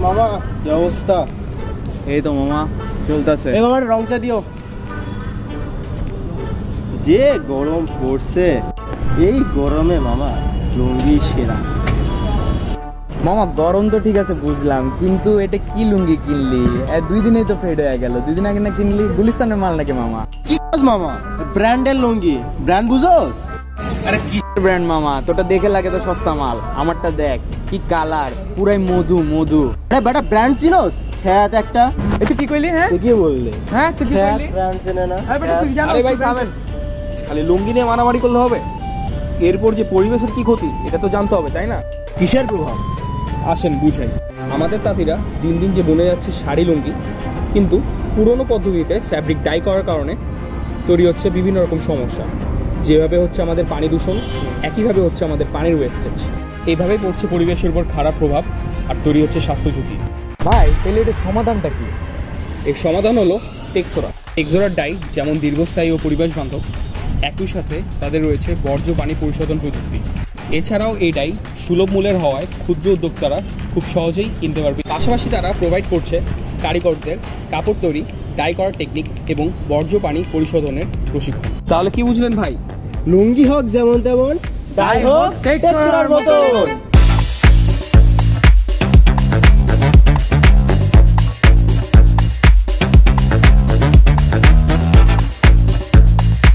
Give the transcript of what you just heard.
মামা কি অবস্থা? এই তো মামা চলতেছে। এই মামা রংচা দিও। যে গরম পড়ছে, এই গরমে মামা লুঙ্গি সেরা। মামা গরম তো ঠিক আছে বুঝলাম, কিন্তু এটা কি লুঙ্গি কিনলি? 2 দিনেই তো ফেড হয়ে গেল। 2 দিন আগে না কিনলি? গুলিস্তানের মাল নাকি মামা? কি মামা ব্র্যান্ডের লুঙ্গি, ব্র্যান্ড বুঝোস? আরে কি ব্র্যান্ড মামা? তোটা দেখে লাগে তো সস্তা মাল, আমারটা দেখ কি কালার, পুরাই মধু মধু। আরে বেটা ব্র্যান্ড চিনোস? খ্যাত একটা। এটা কি কইলি? হ্যাঁ তুই কি বললি? হ্যাঁ তুই কি কইলি? ব্র্যান্ড চেনে না? আরে ভাই থামেন, খালি লুঙ্গি নিয়ে মারামারি করলে হবে? এরপর যে পরিবেশের কি ক্ষতি এটা তো জানতে হবে, তাই না? কিসের প্রভাব? আসেন বুঝাই। আমাদের তাঁতিরা দিন দিন যে বনে যাচ্ছে শাড়ি লুঙ্গি, কিন্তু পুরনো পদ্ধতিতে ফ্যাব্রিক ডাই করার কারণে তৈরি হচ্ছে বিভিন্ন রকম সমস্যা। যেভাবে হচ্ছে আমাদের পানি দূষণ, একইভাবে হচ্ছে আমাদের পানির ওয়েস্টেজ। এইভাবেই পড়ছে পরিবেশের উপর খারাপ প্রভাব আর তৈরি হচ্ছে স্বাস্থ্য ঝুঁকি। ভাই তাহলে এটার সমাধানটা কি? এর সমাধান হলো টেক্সোরা। টেক্সোরার ডাই যেমন দীর্ঘস্থায়ী ও পরিবেশ বান্ধব, একই সাথে তাদের রয়েছে বর্জ্য পানি পরিশোধন প্রযুক্তি। এছাড়াও এই ডাই সুলভ মূল্যের হওয়ায় ক্ষুদ্র উদ্যোক্তারা খুব সহজেই কিনতে পারবে। পাশাপাশি তারা প্রোভাইড করছে কারিগরদের কাপড় তৈরি, ডাই করার টেকনিক এবং বর্জ্য পানি পরিশোধনের প্রশিক্ষণ। তাহলে কি বুঝলেন ভাই? লুঙ্গি হোক যেমন তেমন, ডাই হোক টেক্সোরার মতন।